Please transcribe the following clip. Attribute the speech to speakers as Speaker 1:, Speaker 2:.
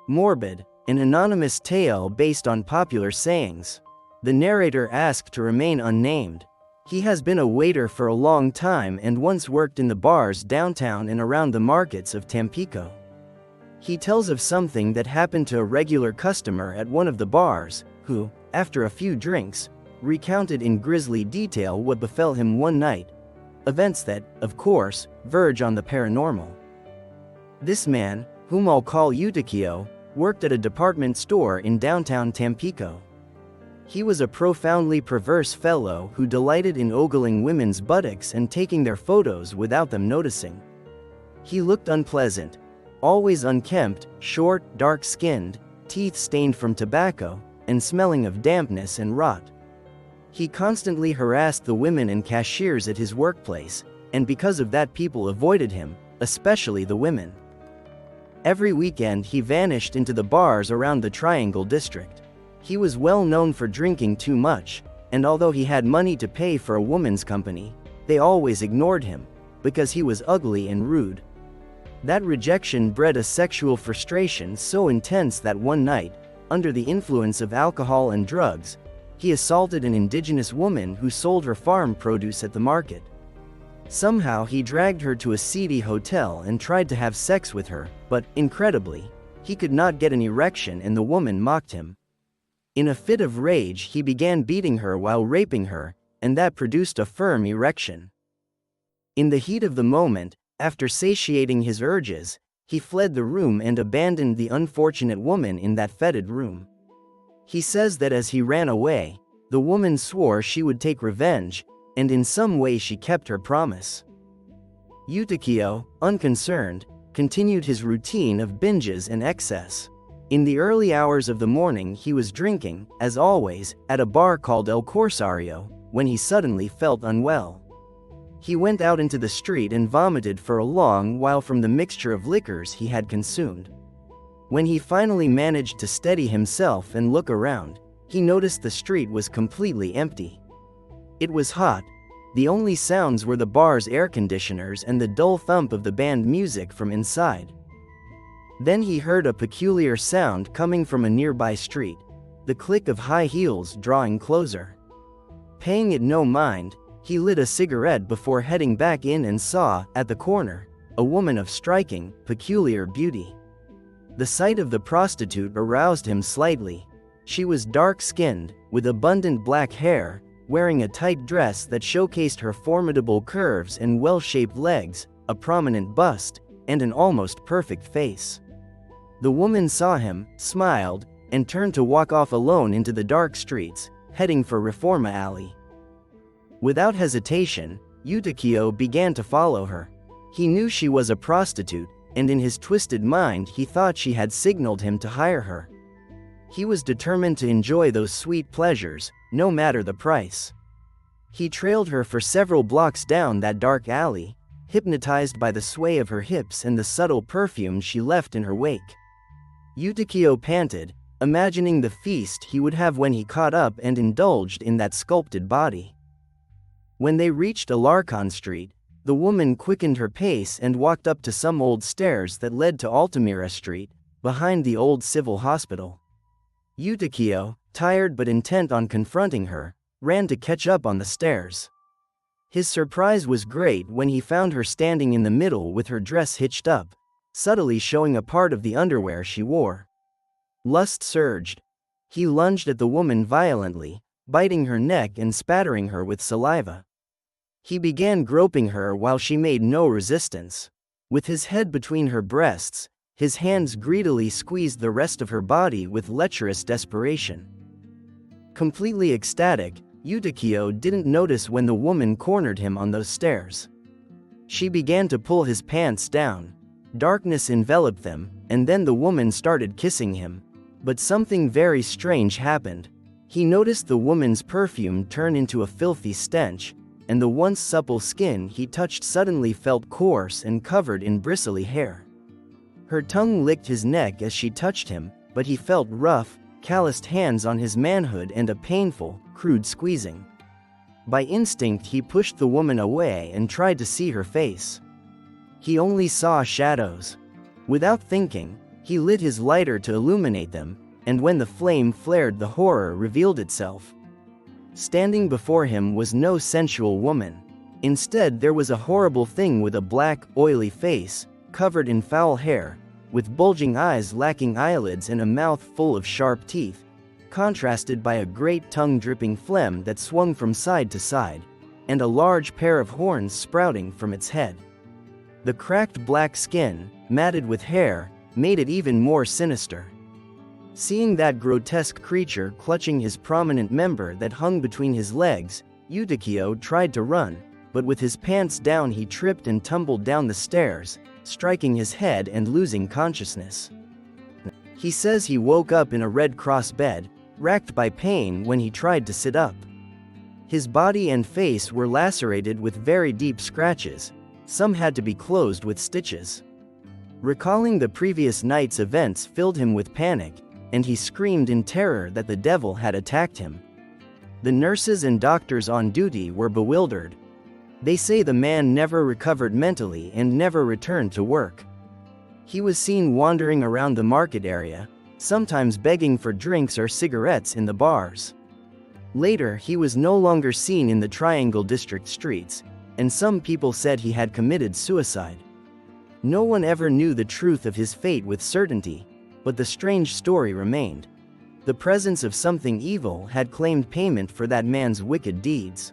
Speaker 1: Morbid, an anonymous tale based on popular sayings. The narrator asked to remain unnamed. He has been a waiter for a long time and once worked in the bars downtown and around the markets of Tampico. He tells of something that happened to a regular customer at one of the bars, who, after a few drinks, recounted in grisly detail what befell him one night. Events that, of course, verge on the paranormal. This man, whom I'll call Eutiquio, worked at a department store in downtown Tampico. He was a profoundly perverse fellow who delighted in ogling women's buttocks and taking their photos without them noticing. He looked unpleasant, always unkempt, short, dark-skinned, teeth stained from tobacco, and smelling of dampness and rot. He constantly harassed the women and cashiers at his workplace, and because of that people avoided him, especially the women. Every weekend he vanished into the bars around the Triangle district. He was well known for drinking too much, and although he had money to pay for a woman's company, they always ignored him, because he was ugly and rude. That rejection bred a sexual frustration so intense that one night, under the influence of alcohol and drugs, he assaulted an indigenous woman who sold her farm produce at the market. Somehow he dragged her to a seedy hotel and tried to have sex with her, but, incredibly, he could not get an erection and the woman mocked him. In a fit of rage he began beating her while raping her, and that produced a firm erection. In the heat of the moment, after satiating his urges, he fled the room and abandoned the unfortunate woman in that fetid room. He says that as he ran away, the woman swore she would take revenge, and in some way she kept her promise. Eutiquio, unconcerned, continued his routine of binges and excess. In the early hours of the morning he was drinking, as always, at a bar called El Corsario, when he suddenly felt unwell. He went out into the street and vomited for a long while from the mixture of liquors he had consumed. When he finally managed to steady himself and look around, he noticed the street was completely empty. It was hot. The only sounds were the bar's air conditioners and the dull thump of the band music from inside. Then he heard a peculiar sound coming from a nearby street, the click of high heels drawing closer. Paying it no mind, he lit a cigarette before heading back in and saw, at the corner, a woman of striking, peculiar beauty. The sight of the prostitute aroused him slightly. She was dark-skinned, with abundant black hair, wearing a tight dress that showcased her formidable curves and well-shaped legs, a prominent bust, and an almost perfect face. The woman saw him, smiled, and turned to walk off alone into the dark streets, heading for Reforma Alley. Without hesitation, Eutiquio began to follow her. He knew she was a prostitute, and in his twisted mind he thought she had signaled him to hire her. He was determined to enjoy those sweet pleasures, no matter the price. He trailed her for several blocks down that dark alley, hypnotized by the sway of her hips and the subtle perfume she left in her wake. Eutiquio panted, imagining the feast he would have when he caught up and indulged in that sculpted body. When they reached Alarcon Street, the woman quickened her pace and walked up to some old stairs that led to Altamira Street, behind the old civil hospital. Eutiquio, tired but intent on confronting her, ran to catch up on the stairs. His surprise was great when he found her standing in the middle with her dress hitched up, subtly showing a part of the underwear she wore. Lust surged. He lunged at the woman violently, biting her neck and spattering her with saliva. He began groping her while she made no resistance. With his head between her breasts, his hands greedily squeezed the rest of her body with lecherous desperation. Completely ecstatic, Eutiquio didn't notice when the woman cornered him on those stairs. She began to pull his pants down. Darkness enveloped them, and then the woman started kissing him. But something very strange happened. He noticed the woman's perfume turn into a filthy stench, and the once supple skin he touched suddenly felt coarse and covered in bristly hair. Her tongue licked his neck as she touched him, but he felt rough, calloused hands on his manhood and a painful, crude squeezing. By instinct he pushed the woman away and tried to see her face. He only saw shadows. Without thinking, He lit his lighter to illuminate them, and when the flame flared, the horror revealed itself. Standing before him was no sensual woman. Instead, there was a horrible thing with a black, oily face, covered in foul hair, with bulging eyes lacking eyelids and a mouth full of sharp teeth, contrasted by a great tongue dripping phlegm that swung from side to side, and a large pair of horns sprouting from its head. The cracked black skin, matted with hair, made it even more sinister. Seeing that grotesque creature clutching his prominent member that hung between his legs, Eutiquio tried to run, but with his pants down he tripped and tumbled down the stairs, striking his head and losing consciousness. He says he woke up in a Red Cross bed, racked by pain when he tried to sit up. His body and face were lacerated with very deep scratches. Some had to be closed with stitches. Recalling the previous night's events filled him with panic, and he screamed in terror that the devil had attacked him. The nurses and doctors on duty were bewildered. They say the man never recovered mentally and never returned to work. He was seen wandering around the market area, sometimes begging for drinks or cigarettes in the bars. Later, he was no longer seen in the Triangle District streets, and some people said he had committed suicide. No one ever knew the truth of his fate with certainty, but the strange story remained. The presence of something evil had claimed payment for that man's wicked deeds.